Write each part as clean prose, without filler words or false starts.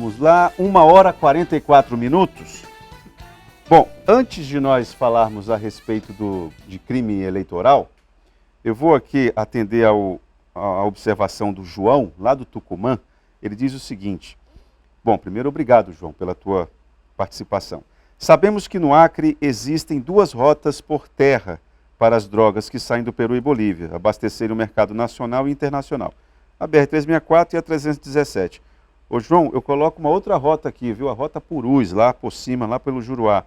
Vamos lá, 1h44. Bom, antes de nós falarmos a respeito de crime eleitoral, eu vou aqui atender à observação do João, lá do Tucumã. Ele diz o seguinte: bom, primeiro, obrigado, João, pela tua participação. Sabemos que no Acre existem duas rotas por terra para as drogas que saem do Peru e Bolívia, abastecerem o mercado nacional e internacional. A BR-364 e a 317. Ô João, eu coloco uma outra rota aqui, viu? A rota Purus, lá por cima, lá pelo Juruá.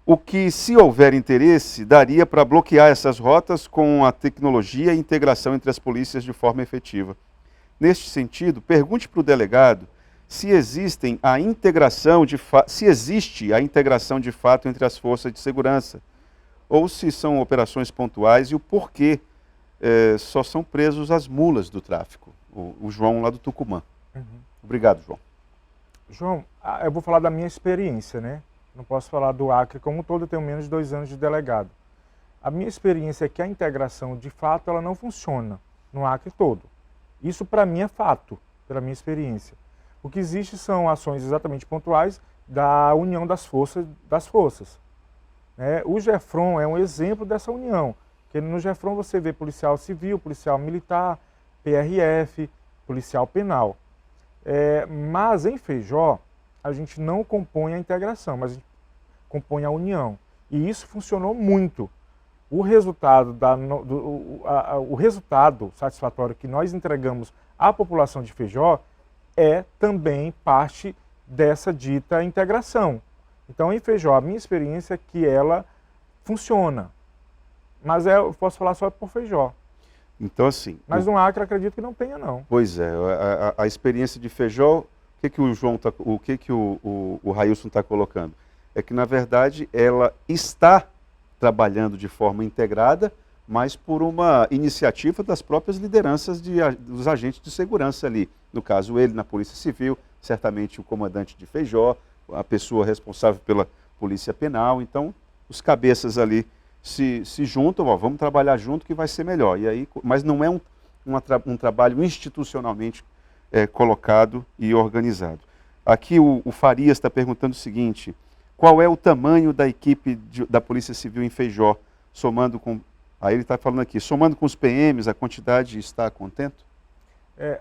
O que, se houver interesse, daria para bloquear essas rotas com a tecnologia e integração entre as polícias de forma efetiva. Neste sentido, pergunte para o delegado se existe a integração de fato entre as forças de segurança, ou se são operações pontuais e o porquê só são presos as mulas do tráfico. O João lá do Tucumã. Uhum. Obrigado, João. João, eu vou falar da minha experiência, né? Não posso falar do Acre como um todo, eu tenho menos de 2 anos de delegado. A minha experiência é que a integração, de fato, ela não funciona no Acre todo. Isso, para mim, é fato, pela minha experiência. O que existe são ações exatamente pontuais da união das forças. O GEFRON é um exemplo dessa união. Porque no GEFRON você vê policial civil, policial militar, PRF, policial penal. Mas em Feijó, a gente não compõe a integração, mas a gente compõe a união. E isso funcionou muito. O resultado, o resultado satisfatório que nós entregamos à população de Feijó é também parte dessa dita integração. Então, em Feijó, a minha experiência é que ela funciona. Mas eu posso falar só por Feijó. Então, assim... Mas no Acre, acredito que não tenha, não. Pois é, a experiência de Feijó, o que o Railson está colocando? É que, na verdade, ela está trabalhando de forma integrada, mas por uma iniciativa das próprias lideranças dos agentes de segurança ali. No caso, ele na Polícia Civil, certamente o comandante de Feijó, a pessoa responsável pela Polícia Penal. Então, os cabeças ali se juntam, vamos trabalhar junto que vai ser melhor. E aí, mas não é um trabalho institucionalmente colocado e organizado. Aqui o Farias está perguntando o seguinte: qual é o tamanho da equipe da Polícia Civil em Feijó, somando com... Aí ele está falando aqui, somando com os PMs, a quantidade está contento?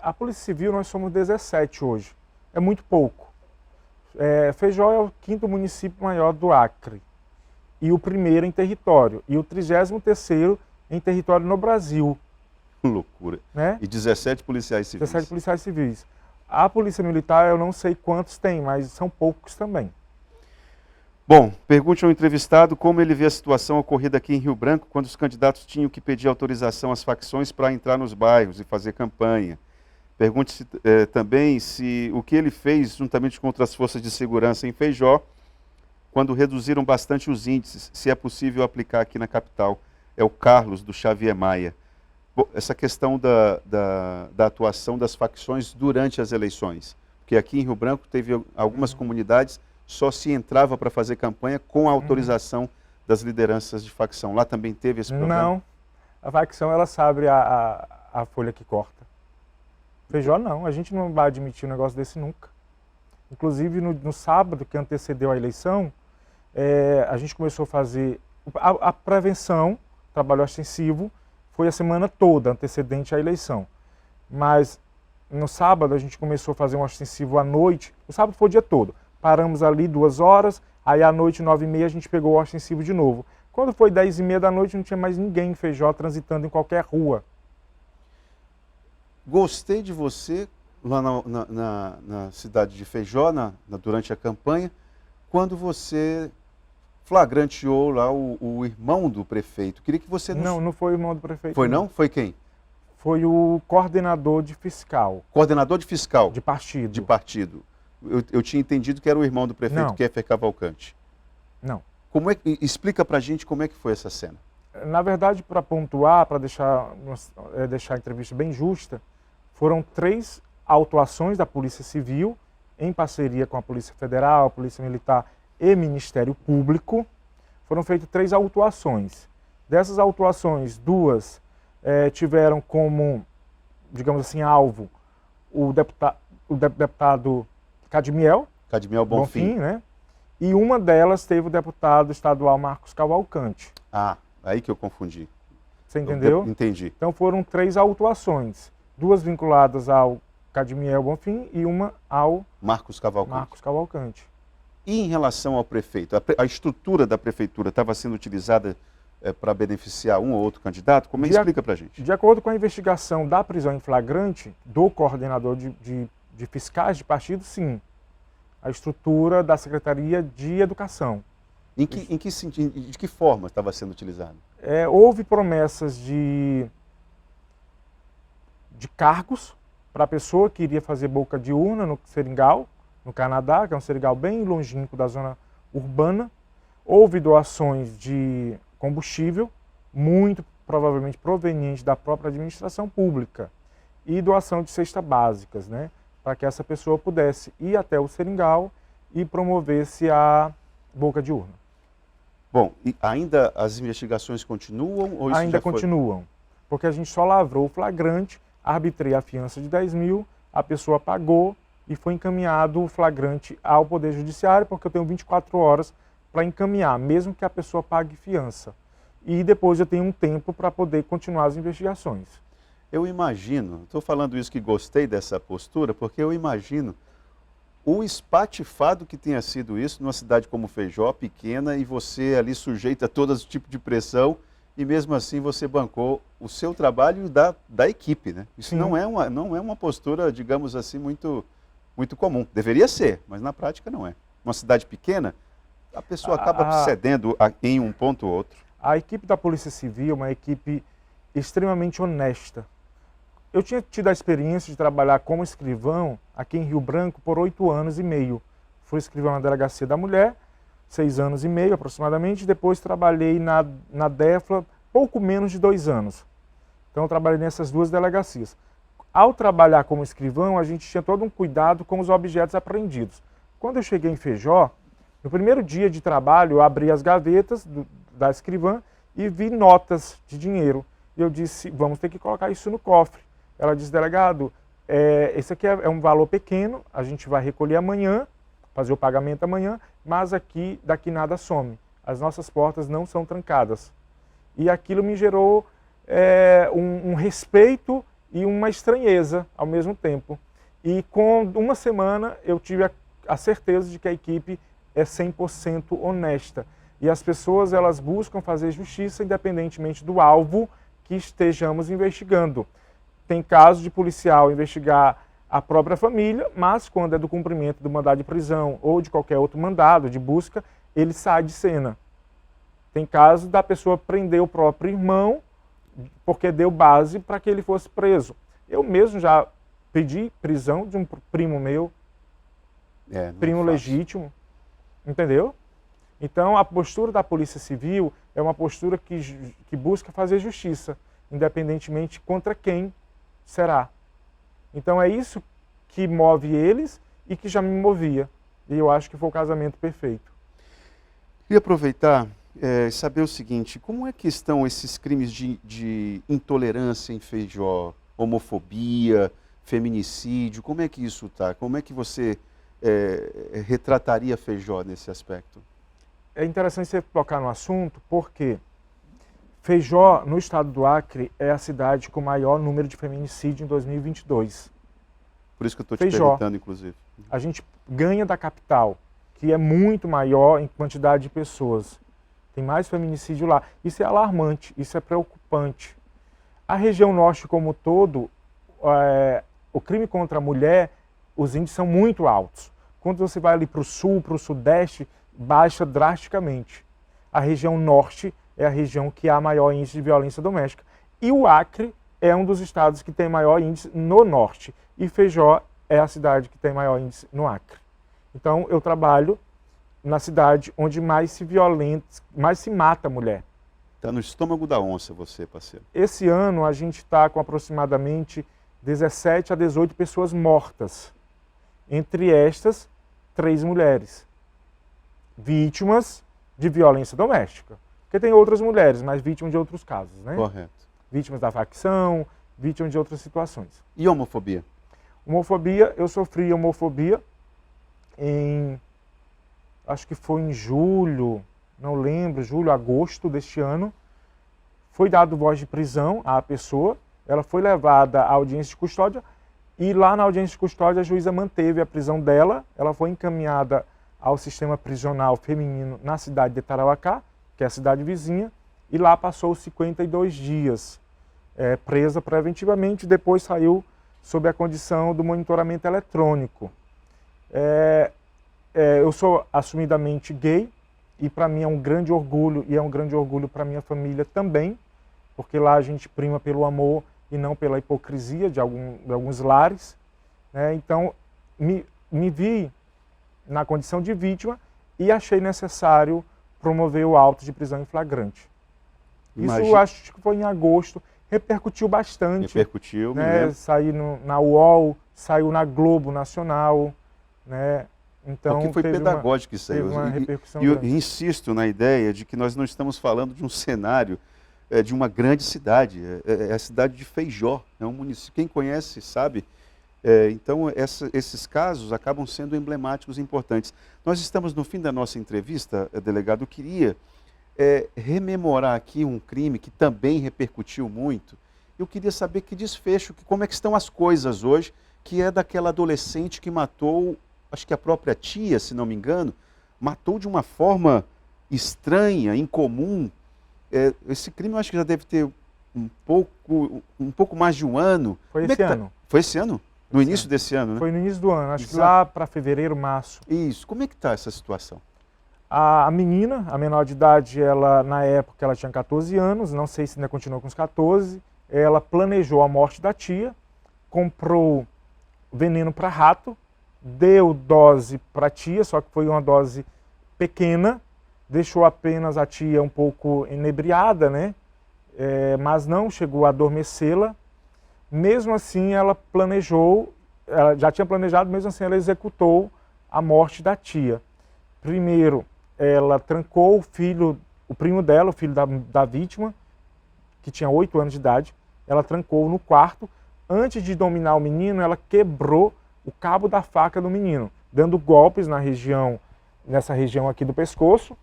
A Polícia Civil, nós somos 17 hoje. É muito pouco. Feijó é o 5º município maior do Acre. E o 1º em território. E o 33º em território no Brasil. Loucura. Né? E 17 policiais civis. 17 policiais civis. A Polícia Militar, eu não sei quantos tem, mas são poucos também. Bom, pergunte ao entrevistado como ele vê a situação ocorrida aqui em Rio Branco, quando os candidatos tinham que pedir autorização às facções para entrar nos bairros e fazer campanha. Pergunte também se o que ele fez juntamente com outras forças de segurança em Feijó, quando reduziram bastante os índices, se é possível aplicar aqui na capital. É o Carlos, do Xavier Maia. Bom, essa questão da atuação das facções durante as eleições. Porque aqui em Rio Branco teve algumas comunidades, só se entrava para fazer campanha com a autorização das lideranças de facção. Lá também teve esse problema? Não, a facção ela sabe a folha que corta. Feijó não, a gente não vai admitir um negócio desse nunca. Inclusive no sábado que antecedeu a eleição, a gente começou a fazer a prevenção, trabalho ostensivo, foi a semana toda antecedente à eleição. Mas no sábado a gente começou a fazer um ostensivo à noite, o sábado foi o dia todo. Paramos ali 2 horas, aí à noite, 9h30, a gente pegou o ostensivo de novo. Quando foi 10h30 da noite, não tinha mais ninguém em Feijó transitando em qualquer rua. Gostei de você lá na cidade de Feijó, durante a campanha, quando você flagranteou lá o irmão do prefeito. Queria que você... Não foi o irmão do prefeito. Foi não? Foi quem? Foi o coordenador de fiscal. Coordenador de fiscal? De partido. De partido. Eu tinha entendido que era o irmão do prefeito Kéfer Cavalcante. Não. Explica pra gente como é que foi essa cena. Na verdade, para pontuar, para deixar a entrevista bem justa, foram 3 autuações da Polícia Civil, em parceria com a Polícia Federal, a Polícia Militar e Ministério Público. Foram feitas 3 autuações. Dessas autuações, 2 tiveram como, digamos assim, alvo o deputado Cadmiel Bonfim. né? E uma delas teve o deputado estadual Marcos Cavalcante. Ah, aí que eu confundi. Você entendeu? Entendi. Então foram 3 autuações, 2 vinculadas ao Cadmiel Bonfim e uma ao Marcos Cavalcante. E em relação ao prefeito, a estrutura da prefeitura estava sendo utilizada para beneficiar um ou outro candidato? Como é que explica para a gente? De acordo com a investigação da prisão em flagrante do coordenador de fiscais de partido, sim. A estrutura da Secretaria de Educação. Em que sentido, de que forma estava sendo utilizado? Houve promessas de cargos para a pessoa que iria fazer boca de urna no Seringal, no Canadá, que é um seringal bem longínquo da zona urbana. Houve doações de combustível, muito provavelmente proveniente da própria administração pública, e doação de cestas básicas, né, para que essa pessoa pudesse ir até o seringal e promovesse a boca de urna. Bom, e ainda as investigações continuam? Ou isso ainda já foi... continuam, porque a gente só lavrou o flagrante, arbitrei a fiança de 10 mil, a pessoa pagou e foi encaminhado o flagrante ao Poder Judiciário, porque eu tenho 24 horas para encaminhar, mesmo que a pessoa pague fiança. E depois eu tenho um tempo para poder continuar as investigações. Eu imagino, estou falando isso que gostei dessa postura, porque eu imagino o espatifado que tenha sido isso numa cidade como Feijó, pequena, e você ali sujeita a todo tipo de pressão, e mesmo assim você bancou o seu trabalho e da equipe, né? Isso não é uma postura, digamos assim, muito comum. Deveria ser, mas na prática não é. Uma cidade pequena, a pessoa acaba cedendo em um ponto ou outro. A equipe da Polícia Civil é uma equipe extremamente honesta. Eu tinha tido a experiência de trabalhar como escrivão aqui em Rio Branco por 8 anos e meio. Fui escrivão na Delegacia da Mulher, 6 anos e meio aproximadamente, depois trabalhei na DEFLA pouco menos de 2 anos. Então eu trabalhei nessas 2 delegacias. Ao trabalhar como escrivão, a gente tinha todo um cuidado com os objetos apreendidos. Quando eu cheguei em Feijó, no primeiro dia de trabalho, eu abri as gavetas da escrivã e vi notas de dinheiro. E eu disse, vamos ter que colocar isso no cofre. Ela disse, delegado, esse aqui é um valor pequeno, a gente vai recolher amanhã, fazer o pagamento amanhã, mas daqui nada some. As nossas portas não são trancadas. E aquilo me gerou um respeito e uma estranheza ao mesmo tempo. E com uma semana eu tive a certeza de que a equipe é 100% honesta. E as pessoas elas buscam fazer justiça independentemente do alvo que estejamos investigando. Tem casos de policial investigar a própria família, mas quando é do cumprimento do mandado de prisão ou de qualquer outro mandado de busca, ele sai de cena. Tem casos da pessoa prender o próprio irmão porque deu base para que ele fosse preso. Eu mesmo já pedi prisão de um primo meu, primo legítimo, entendeu? Então a postura da Polícia Civil é uma postura que busca fazer justiça, independentemente contra quem será. Então é isso que move eles e que já me movia. E eu acho que foi o casamento perfeito. Queria aproveitar e saber o seguinte, como é que estão esses crimes de intolerância em Feijó, homofobia, feminicídio, como é que isso está? Como é que você retrataria Feijó nesse aspecto? É interessante você tocar no assunto porque Feijó, no estado do Acre, é a cidade com maior número de feminicídio em 2022. Por isso que eu estou te perguntando, inclusive. A gente ganha da capital, que é muito maior em quantidade de pessoas. Tem mais feminicídio lá. Isso é alarmante, isso é preocupante. A região norte como um todo, o crime contra a mulher, os índices são muito altos. Quando você vai ali para o sul, para o sudeste, baixa drasticamente. A região norte é a região que há maior índice de violência doméstica. E o Acre é um dos estados que tem maior índice no norte. E Feijó é a cidade que tem maior índice no Acre. Então eu trabalho na cidade onde mais se mata a mulher. Está no estômago da onça você, parceiro. Esse ano a gente está com aproximadamente 17 a 18 pessoas mortas. Entre estas, 3 mulheres. Vítimas de violência doméstica. Porque tem outras mulheres, mas vítimas de outros casos, né? Correto. Vítimas da facção, vítimas de outras situações. E homofobia? Homofobia, eu sofri homofobia acho que foi em julho, não lembro, julho, agosto deste ano, foi dado voz de prisão à pessoa, ela foi levada à audiência de custódia e lá na audiência de custódia a juíza manteve a prisão dela, ela foi encaminhada ao sistema prisional feminino na cidade de Tarauacá, que é a cidade vizinha, e lá passou 52 dias presa preventivamente, depois saiu sob a condição do monitoramento eletrônico. Eu sou assumidamente gay e para mim é um grande orgulho e é um grande orgulho para minha família também, porque lá a gente prima pelo amor e não pela hipocrisia de alguns lares. Então, me vi na condição de vítima e achei necessário promover o auto de prisão em flagrante. Isso acho que foi em agosto, repercutiu bastante. Repercutiu, né? Saiu na UOL, saiu na Globo Nacional, né? Então, porque foi pedagógico isso aí. E eu insisto na ideia de que nós não estamos falando de um cenário de uma grande cidade, é a cidade de Feijó, é um município, quem conhece sabe. Então, esses casos acabam sendo emblemáticos e importantes. Nós estamos no fim da nossa entrevista, delegado. Eu queria rememorar aqui um crime que também repercutiu muito. Eu queria saber que desfecho, como é que estão as coisas hoje, que é daquela adolescente que matou, acho que a própria tia, se não me engano, matou de uma forma estranha, incomum. Esse crime eu acho que já deve ter um pouco mais de um ano. Foi esse ano. Foi esse ano? No início desse ano, né? Foi no início do ano, acho que lá para fevereiro, março. Isso. Como é que está essa situação? A menina, a menor de idade, ela na época ela tinha 14 anos, não sei se ainda continuou com os 14, ela planejou a morte da tia, comprou veneno para rato, deu dose para a tia, só que foi uma dose pequena, deixou apenas a tia um pouco inebriada, né? Mas não chegou a adormecê-la. Mesmo assim, ela já tinha planejado, mesmo assim ela executou a morte da tia. Primeiro, ela trancou o primo dela, o filho da vítima, que tinha 8 anos de idade, ela trancou no quarto. Antes de dominar o menino, ela quebrou o cabo da faca do menino, dando golpes nessa região aqui do pescoço.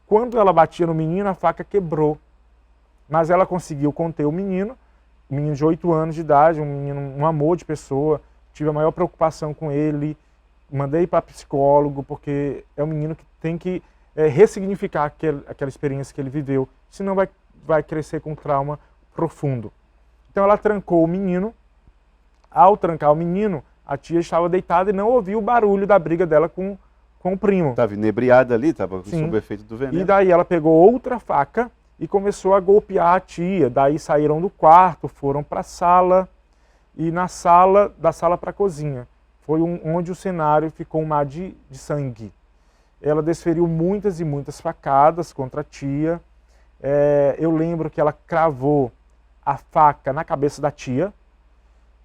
Quando ela batia no menino, a faca quebrou. Mas ela conseguiu conter o menino de 8 anos de idade, um menino, um amor de pessoa, tive a maior preocupação com ele, mandei para psicólogo, porque é um menino que tem que ressignificar aquela experiência que ele viveu, senão vai crescer com trauma profundo. Então ela trancou o menino. Ao trancar o menino, a tia estava deitada e não ouviu o barulho da briga dela com o primo. Estava inebriada ali, estava sob o efeito do veneno. E daí ela pegou outra faca e começou a golpear a tia. Daí saíram do quarto, foram para a sala e da sala para a cozinha. Foi onde o cenário ficou um mar de sangue. Ela desferiu muitas e muitas facadas contra a tia. Eu lembro que ela cravou a faca na cabeça da tia.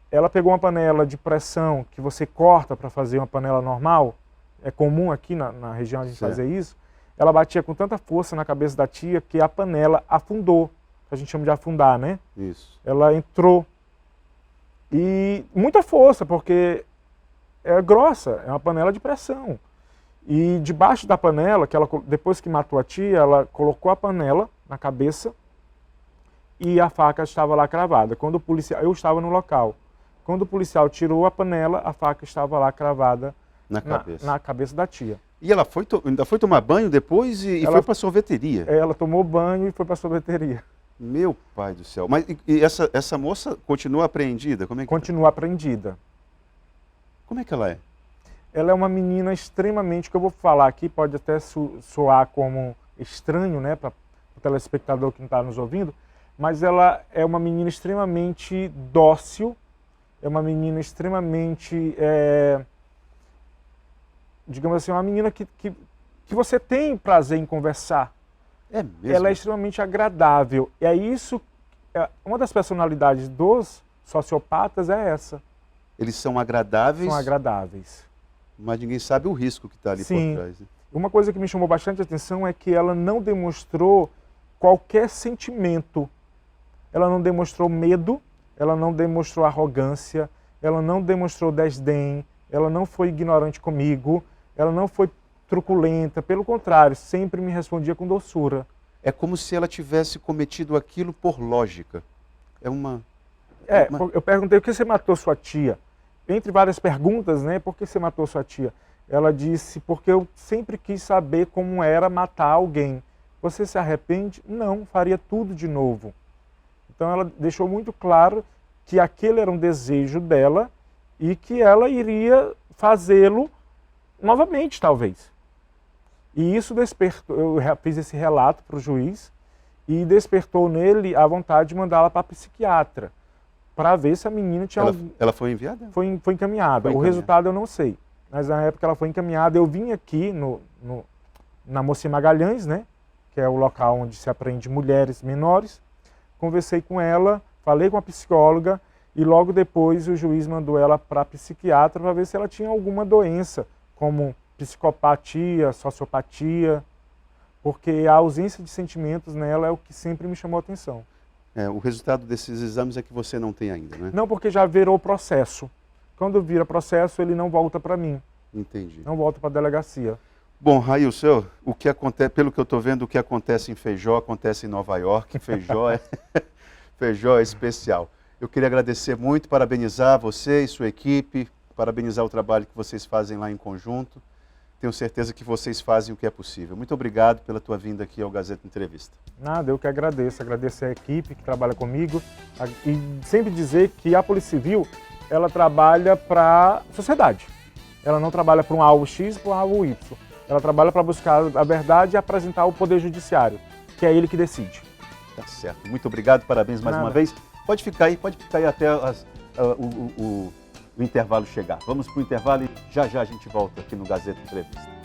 Ela pegou uma panela de pressão que você corta para fazer uma panela normal. É comum aqui na região a gente fazer isso. Ela batia com tanta força na cabeça da tia que a panela afundou. A gente chama de afundar, né? Isso. Ela entrou. E muita força, porque é grossa, é uma panela de pressão. E debaixo da panela, depois que matou a tia, ela colocou a panela na cabeça e a faca estava lá cravada. Eu estava no local. Quando o policial tirou a panela, a faca estava lá cravada na cabeça da tia. E ela ainda foi tomar banho depois e foi para a sorveteria? Ela tomou banho e foi para a sorveteria. Meu pai do céu. Mas essa moça continua apreendida? Como é que continua apreendida. Como é que ela é? Ela é uma menina extremamente, que eu vou falar aqui, pode até soar como estranho, né, para o telespectador que não está nos ouvindo, mas ela é uma menina extremamente dócil, é uma menina extremamente, digamos assim, uma menina que você tem prazer em conversar. É mesmo? Ela é extremamente agradável. E é isso, uma das personalidades dos sociopatas é essa. Eles são agradáveis? São agradáveis. Mas ninguém sabe o risco que está ali por trás. Né? Uma coisa que me chamou bastante atenção é que ela não demonstrou qualquer sentimento. Ela não demonstrou medo, ela não demonstrou arrogância, ela não demonstrou desdém, ela não foi ignorante comigo, ela não foi truculenta, pelo contrário, sempre me respondia com doçura. É como se ela tivesse cometido aquilo por lógica. É uma... Eu perguntei, por que você matou sua tia? Entre várias perguntas, né, por que você matou sua tia? Ela disse, porque eu sempre quis saber como era matar alguém. Você se arrepende? Não, faria tudo de novo. Então ela deixou muito claro que aquele era um desejo dela e que ela iria fazê-lo novamente, talvez. E isso despertou, eu fiz esse relato para o juiz e despertou nele a vontade de mandá-la para a psiquiatra, para ver se a menina tinha... Ela foi enviada? Foi encaminhada. O resultado eu não sei, mas na época ela foi encaminhada. Eu vim aqui na Moci Magalhães, né, que é o local onde se aprende mulheres menores, conversei com ela, falei com a psicóloga e logo depois o juiz mandou ela para a psiquiatra para ver se ela tinha alguma doença, como psicopatia, sociopatia, porque a ausência de sentimentos nela é o que sempre me chamou a atenção. O resultado desses exames é que você não tem ainda, né? Não, porque já virou processo. Quando vira processo, ele não volta para mim. Entendi. Não volta para a delegacia. Bom, Railson, o que acontece, pelo que eu estou vendo, o que acontece em Feijó, acontece em Nova York. Feijó é especial. Eu queria agradecer muito, parabenizar você e sua equipe, parabenizar o trabalho que vocês fazem lá em conjunto. Tenho certeza que vocês fazem o que é possível. Muito obrigado pela tua vinda aqui ao Gazeta Entrevista. Nada, eu que agradeço. Agradecer a equipe que trabalha comigo e sempre dizer que a Polícia Civil, ela trabalha para a sociedade. Ela não trabalha para um alvo X ou para um alvo Y. Ela trabalha para buscar a verdade e apresentar ao Poder Judiciário, que é ele que decide. Tá certo. Muito obrigado, parabéns mais uma vez. Pode ficar aí até o intervalo chegar. Vamos para o intervalo e já a gente volta aqui no Gazeta Entrevista.